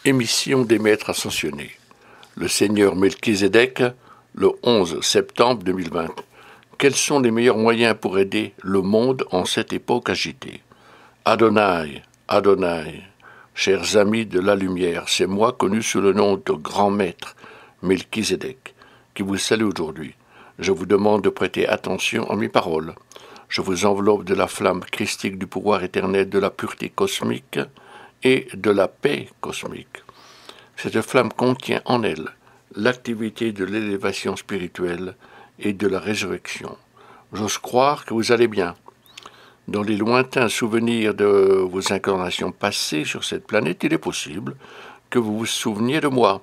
Émission des maîtres ascensionnés. Le Seigneur Melchizedek, le 11 septembre 2020. Quels sont les meilleurs moyens pour aider le monde en cette époque agitée? Adonai, Adonai, chers amis de la lumière, c'est moi connu sous le nom de grand maître Melchizedek, qui vous salue aujourd'hui. Je vous demande de prêter attention à mes paroles. Je vous enveloppe de la flamme christique du pouvoir éternel de la pureté cosmique et de la paix cosmique. Cette flamme contient en elle l'activité de l'élévation spirituelle et de la résurrection. J'ose croire que vous allez bien. Dans les lointains souvenirs de vos incarnations passées sur cette planète, il est possible que vous vous souveniez de moi.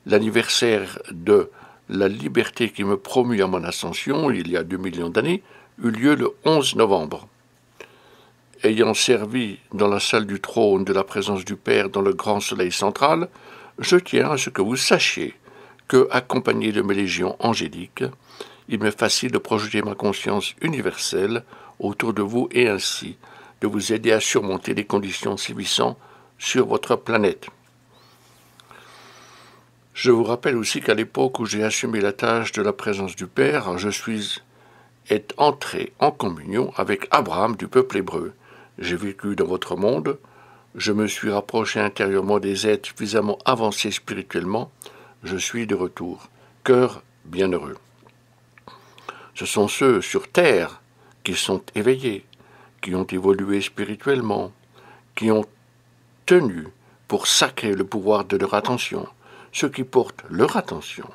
L'anniversaire de la liberté qui me promut à mon ascension, il y a 2 millions d'années, eut lieu le 11 novembre. Ayant servi dans la salle du trône de la présence du Père dans le grand soleil central, je tiens à ce que vous sachiez que, accompagné de mes légions angéliques, il m'est facile de projeter ma conscience universelle autour de vous et ainsi de vous aider à surmonter les conditions sévissant sur votre planète. Je vous rappelle aussi qu'à l'époque où j'ai assumé la tâche de la présence du Père, je suis entré en communion avec Abraham du peuple hébreu. J'ai vécu dans votre monde, je me suis rapproché intérieurement des êtres suffisamment avancés spirituellement, je suis de retour. Cœur bienheureux. Ce sont ceux sur terre qui sont éveillés, qui ont évolué spirituellement, qui ont tenu pour sacrer le pouvoir de leur attention, ceux qui portent leur attention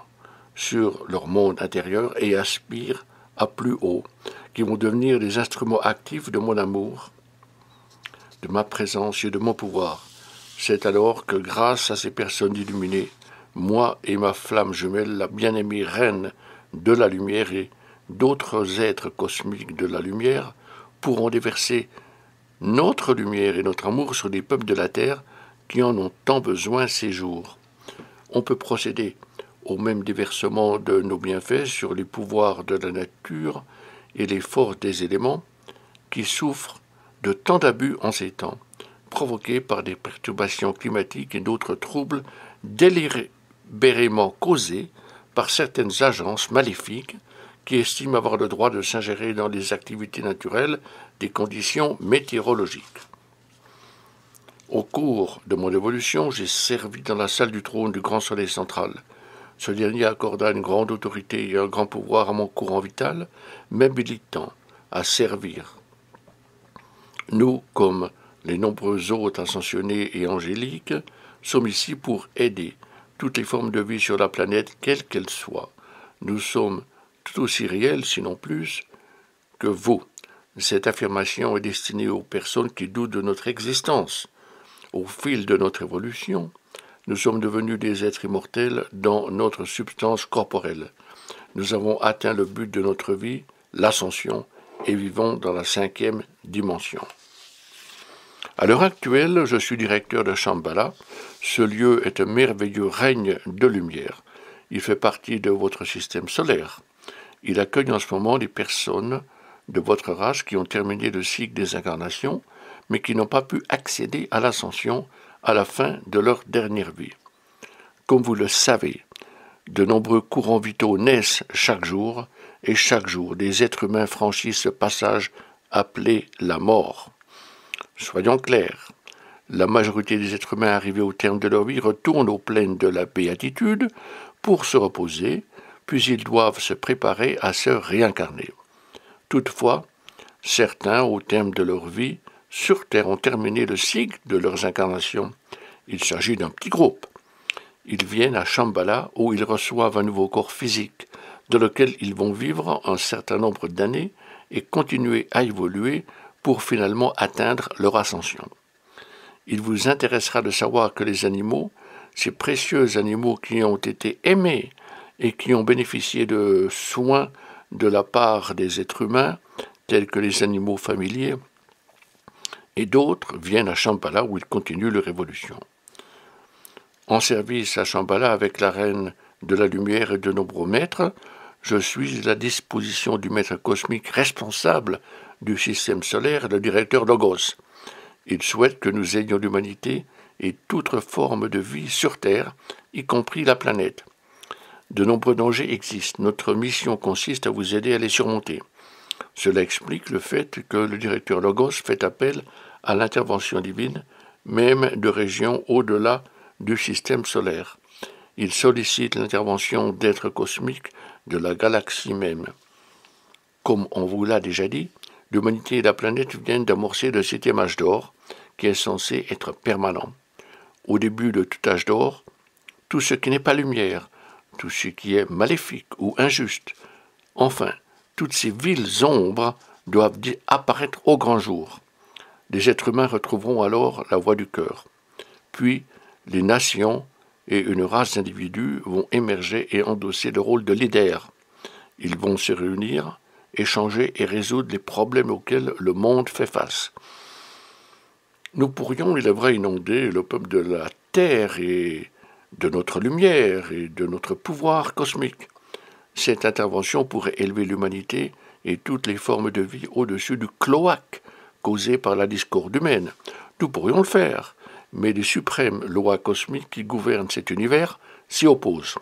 sur leur monde intérieur et aspirent à plus haut, qui vont devenir des instruments actifs de mon amour, de ma présence et de mon pouvoir. C'est alors que, grâce à ces personnes illuminées, moi et ma flamme jumelle, la bien-aimée reine de la lumière et d'autres êtres cosmiques de la lumière, pourront déverser notre lumière et notre amour sur les peuples de la terre qui en ont tant besoin ces jours. On peut procéder au même déversement de nos bienfaits sur les pouvoirs de la nature et les forces des éléments qui souffrent de tant d'abus en ces temps, provoqués par des perturbations climatiques et d'autres troubles délibérément causés par certaines agences maléfiques qui estiment avoir le droit de s'ingérer dans les activités naturelles des conditions météorologiques. Au cours de mon évolution, j'ai servi dans la salle du trône du grand soleil central. Ce dernier accorda une grande autorité et un grand pouvoir à mon courant vital, m'habilitant à servir. Nous, comme les nombreux autres ascensionnés et angéliques, sommes ici pour aider toutes les formes de vie sur la planète, quelles qu'elles soient. Nous sommes tout aussi réels, sinon plus, que vous. Cette affirmation est destinée aux personnes qui doutent de notre existence. Au fil de notre évolution, nous sommes devenus des êtres immortels dans notre substance corporelle. Nous avons atteint le but de notre vie, l'ascension, et vivons dans la 5e dimension. À l'heure actuelle, je suis directeur de Shambhala. Ce lieu est un merveilleux règne de lumière. Il fait partie de votre système solaire. Il accueille en ce moment des personnes de votre race qui ont terminé le cycle des incarnations, mais qui n'ont pas pu accéder à l'ascension à la fin de leur dernière vie. Comme vous le savez, de nombreux courants vitaux naissent chaque jour, et chaque jour, des êtres humains franchissent ce passage appelé la mort. Soyons clairs, la majorité des êtres humains arrivés au terme de leur vie retournent aux plaines de la béatitude pour se reposer, puis ils doivent se préparer à se réincarner. Toutefois, certains, au terme de leur vie, sur Terre ont terminé le cycle de leurs incarnations. Il s'agit d'un petit groupe. Ils viennent à Shambhala où ils reçoivent un nouveau corps physique, dans lequel ils vont vivre un certain nombre d'années et continuer à évoluer pour finalement atteindre leur ascension. Il vous intéressera de savoir que les animaux, ces précieux animaux qui ont été aimés et qui ont bénéficié de soins de la part des êtres humains, tels que les animaux familiers, et d'autres viennent à Shambhala où ils continuent leur évolution. En service à Shambhala avec la reine de la lumière et de nombreux maîtres, je suis à la disposition du maître cosmique responsable du système solaire, le directeur Logos. Il souhaite que nous ayons l'humanité et toute forme de vie sur Terre, y compris la planète. De nombreux dangers existent. Notre mission consiste à vous aider à les surmonter. Cela explique le fait que le directeur Logos fait appel à l'intervention divine, même de régions au-delà du système solaire. Il sollicite l'intervention d'êtres cosmiques de la galaxie même. Comme on vous l'a déjà dit, l'humanité et la planète viennent d'amorcer le 7e âge d'or, qui est censé être permanent. Au début de tout âge d'or, tout ce qui n'est pas lumière, tout ce qui est maléfique ou injuste, enfin, toutes ces viles ombres doivent apparaître au grand jour. Les êtres humains retrouveront alors la voie du cœur. Puis, les nations et une race d'individus vont émerger et endosser le rôle de leader. Ils vont se réunir, échanger et résoudre les problèmes auxquels le monde fait face. Nous pourrions, il est vrai, inonder le peuple de la Terre et de notre lumière et de notre pouvoir cosmique. Cette intervention pourrait élever l'humanité et toutes les formes de vie au-dessus du cloaque causé par la discorde humaine. Nous pourrions le faire, mais les suprêmes lois cosmiques qui gouvernent cet univers s'y opposent.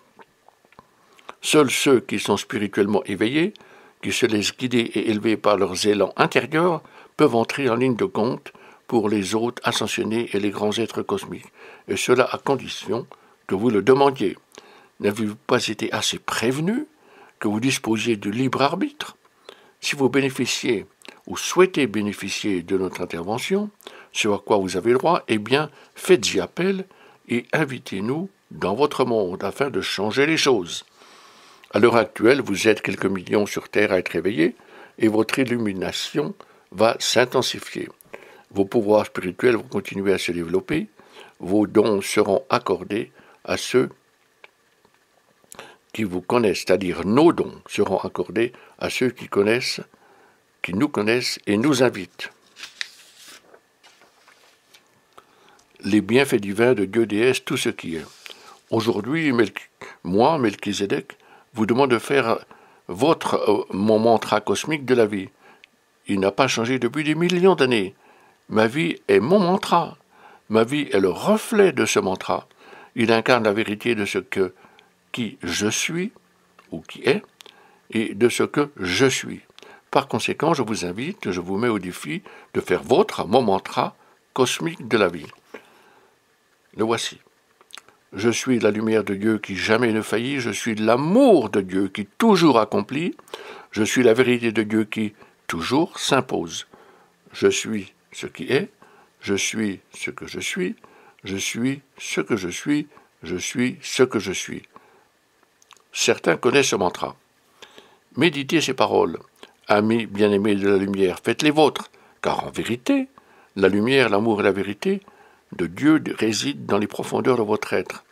Seuls ceux qui sont spirituellement éveillés, qui se laissent guider et élever par leurs élans intérieurs, peuvent entrer en ligne de compte pour les hôtes ascensionnés et les grands êtres cosmiques, et cela à condition que vous le demandiez. N'avez-vous pas été assez prévenu que vous disposiez du libre arbitre? Si vous bénéficiez ou souhaitez bénéficier de notre intervention, ce à quoi vous avez le droit, eh bien, faites-y appel et invitez-nous dans votre monde afin de changer les choses. À l'heure actuelle, vous êtes quelques millions sur Terre à être éveillés et votre illumination va s'intensifier. Vos pouvoirs spirituels vont continuer à se développer, vos dons seront accordés à ceux qui vous connaissent, c'est-à-dire nos dons seront accordés à ceux qui nous connaissent et nous invitent. Les bienfaits divins de Dieu déesse, tout ce qui est. Aujourd'hui, moi, Melchizedek, vous demande de faire mon mantra cosmique de la vie. Il n'a pas changé depuis des millions d'années. Ma vie est mon mantra. Ma vie est le reflet de ce mantra. Il incarne la vérité de ce qui je suis, ou qui est, et de ce que je suis. Par conséquent, je vous invite, je vous mets au défi de faire mon mantra cosmique de la vie. Le voici. Je suis la lumière de Dieu qui jamais ne faillit, je suis l'amour de Dieu qui toujours accomplit, je suis la vérité de Dieu qui toujours s'impose. Je suis ce qui est, je suis ce que je suis, je suis ce que je suis, je suis ce que je suis. Certains connaissent ce mantra. Méditez ces paroles. Amis bien-aimés de la lumière, faites les vôtres, car en vérité, la lumière, l'amour et la vérité de Dieu résident dans les profondeurs de votre être,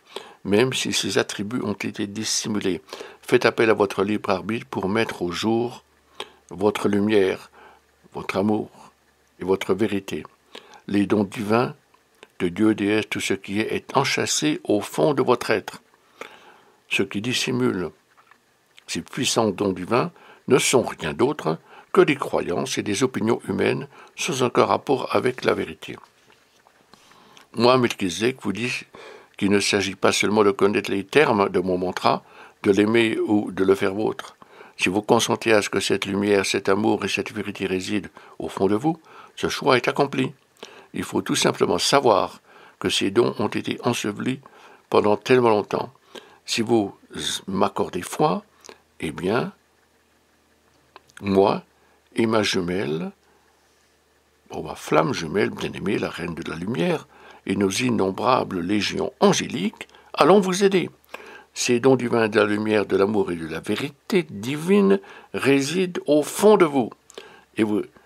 même si ces attributs ont été dissimulés. Faites appel à votre libre arbitre pour mettre au jour votre lumière, votre amour et votre vérité. Les dons divins de Dieu, déesse, tout ce qui est enchâssé au fond de votre être. Ce qui dissimule ces puissants dons divins ne sont rien d'autre que des croyances et des opinions humaines sans aucun rapport avec la vérité. Moi, Melchizedek, vous dis qu'il ne s'agit pas seulement de connaître les termes de mon mantra, de l'aimer ou de le faire vôtre. Si vous consentez à ce que cette lumière, cet amour et cette vérité résident au fond de vous, ce choix est accompli. Il faut tout simplement savoir que ces dons ont été ensevelis pendant tellement longtemps. Si vous m'accordez foi, eh bien, moi et ma jumelle, ma flamme jumelle bien-aimée, la reine de la lumière, et nos innombrables légions angéliques, allons vous aider. Ces dons divins de la lumière, de l'amour et de la vérité divine résident au fond de vous. Et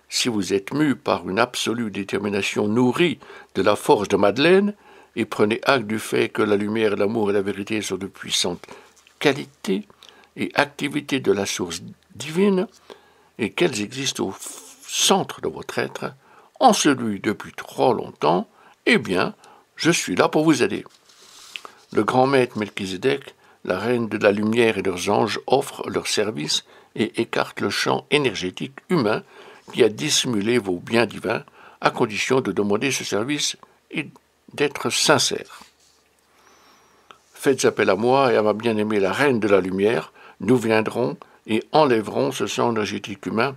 si vous êtes mus par une absolue détermination nourrie de la force de Madeleine, et prenez acte du fait que la lumière, l'amour et la vérité sont de puissantes qualités et activités de la source divine, et qu'elles existent au centre de votre être, ensevelies depuis trop longtemps, eh bien, je suis là pour vous aider. Le grand maître Melchizedek, la reine de la lumière et leurs anges offrent leurs services et écartent le champ énergétique humain qui a dissimulé vos biens divins, à condition de demander ce service et d'être sincère. Faites appel à moi et à ma bien-aimée la Reine de la Lumière, nous viendrons et enlèverons ce sang énergétique humain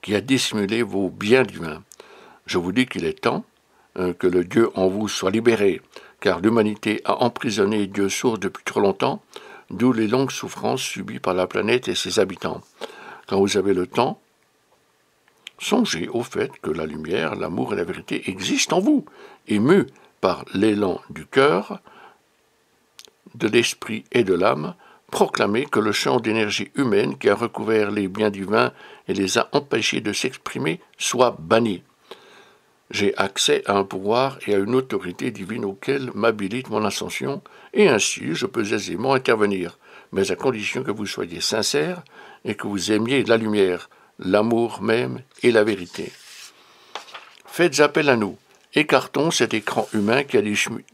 qui a dissimulé vos biens divins. Je vous dis qu'il est temps que le Dieu en vous soit libéré, car l'humanité a emprisonné Dieu sourd depuis trop longtemps, d'où les longues souffrances subies par la planète et ses habitants. Quand vous avez le temps, songez au fait que la lumière, l'amour et la vérité existent en vous, émus par l'élan du cœur, de l'esprit et de l'âme, proclamez que le champ d'énergie humaine qui a recouvert les biens divins et les a empêchés de s'exprimer soit banni. J'ai accès à un pouvoir et à une autorité divine auquel m'habilite mon ascension, et ainsi je peux aisément intervenir, mais à condition que vous soyez sincère et que vous aimiez la lumière, l'amour même et la vérité. Faites appel à nous, écartons cet écran humain qui a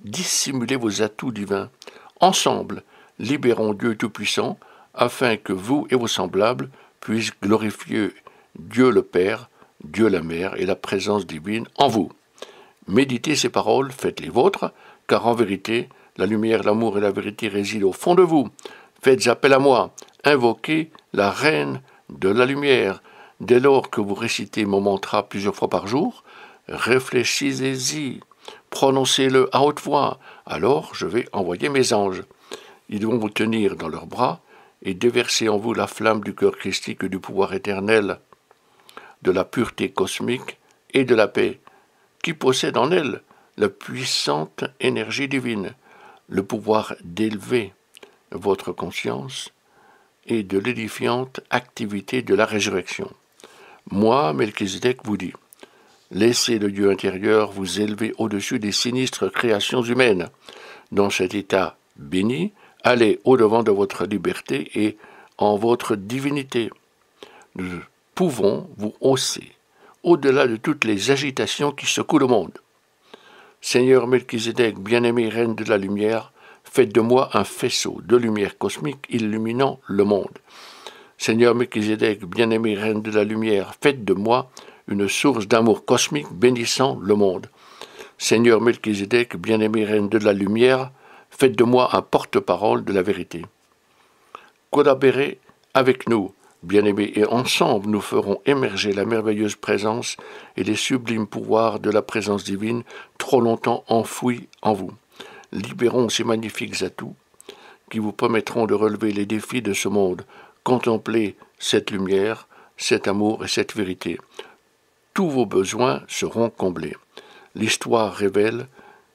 dissimulé vos atouts divins. Ensemble, libérons Dieu Tout-Puissant, afin que vous et vos semblables puissent glorifier Dieu le Père, Dieu la Mère et la présence divine en vous. Méditez ces paroles, faites les vôtres, car en vérité, la lumière, l'amour et la vérité résident au fond de vous. Faites appel à moi, invoquez la Reine de la Lumière. Dès lors que vous récitez mon mantra plusieurs fois par jour, réfléchissez-y, prononcez-le à haute voix, alors je vais envoyer mes anges. Ils vont vous tenir dans leurs bras et déverser en vous la flamme du cœur christique et du pouvoir éternel, de la pureté cosmique et de la paix, qui possède en elle la puissante énergie divine, le pouvoir d'élever votre conscience et de l'édifiante activité de la résurrection. Moi, Melchizedek, vous dis, laissez le Dieu intérieur vous élever au-dessus des sinistres créations humaines. Dans cet état béni, allez au-devant de votre liberté et en votre divinité. Nous pouvons vous hausser au-delà de toutes les agitations qui secouent le monde. Seigneur Melchizedek, bien-aimé Reine de la Lumière, faites de moi un faisceau de lumière cosmique illuminant le monde. Seigneur Melchizedek, bien-aimé Reine de la Lumière, faites de moi une source d'amour cosmique bénissant le monde. Seigneur Melchizedek, bien-aimé Reine de la Lumière, faites de moi un porte-parole de la vérité. Collaborez avec nous, bien-aimés, et ensemble nous ferons émerger la merveilleuse présence et les sublimes pouvoirs de la présence divine trop longtemps enfouis en vous. Libérons ces magnifiques atouts qui vous permettront de relever les défis de ce monde. Contemplez cette lumière, cet amour et cette vérité. Tous vos besoins seront comblés. L'histoire révèle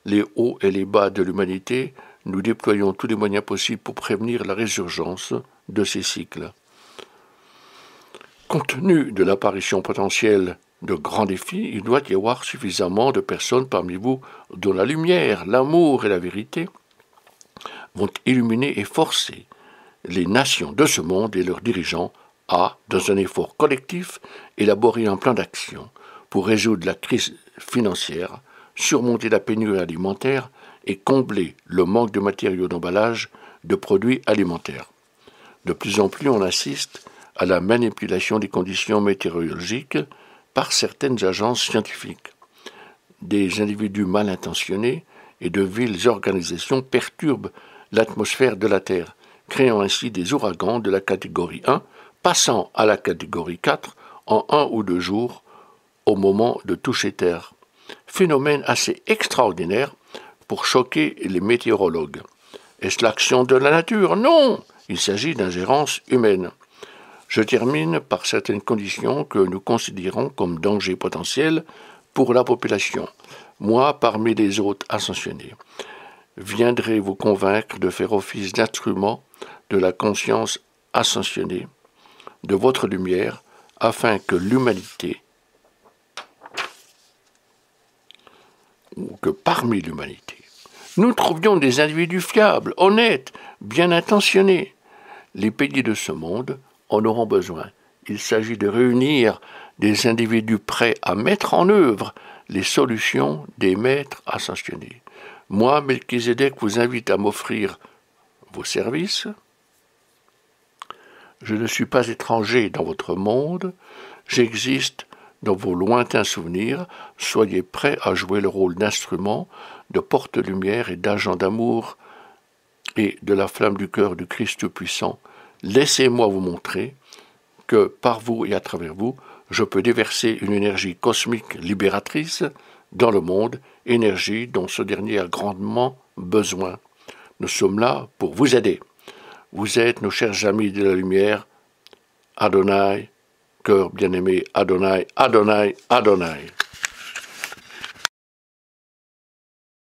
les hauts et les bas de l'humanité. Nous déployons tous les moyens possibles pour prévenir la résurgence de ces cycles. Compte tenu de l'apparition potentielle de grands défis, il doit y avoir suffisamment de personnes parmi vous dont la lumière, l'amour et la vérité vont illuminer et forcer les nations de ce monde et leurs dirigeants à, dans un effort collectif, élaborer un plan d'action pour résoudre la crise financière, surmonter la pénurie alimentaire et combler le manque de matériaux d'emballage de produits alimentaires. De plus en plus, on assiste à la manipulation des conditions météorologiques par certaines agences scientifiques. Des individus mal intentionnés et de viles organisations perturbent l'atmosphère de la Terre, créant ainsi des ouragans de la catégorie 1, passant à la catégorie 4 en 1 ou 2 jours au moment de toucher Terre. Phénomène assez extraordinaire pour choquer les météorologues. Est-ce l'action de la nature? Non! Il s'agit d'ingérence humaine. Je termine par certaines conditions que nous considérons comme danger potentiel pour la population. Moi, parmi les autres ascensionnés, viendrai vous convaincre de faire office d'instrument de la conscience ascensionnée, de votre lumière, afin que l'humanité, ou que parmi l'humanité, nous trouvions des individus fiables, honnêtes, bien intentionnés. Les pays de ce monde en auront besoin. Il s'agit de réunir des individus prêts à mettre en œuvre les solutions des maîtres ascensionnés. Moi, Melchizedek, vous invite à m'offrir vos services. Je ne suis pas étranger dans votre monde. J'existe dans vos lointains souvenirs, soyez prêts à jouer le rôle d'instrument, de porte-lumière et d'agent d'amour et de la flamme du cœur du Christ puissant. Laissez-moi vous montrer que par vous et à travers vous, je peux déverser une énergie cosmique libératrice dans le monde, énergie dont ce dernier a grandement besoin. Nous sommes là pour vous aider. Vous êtes nos chers amis de la lumière. Adonai, cœur bien-aimé, Adonai, Adonai, Adonai.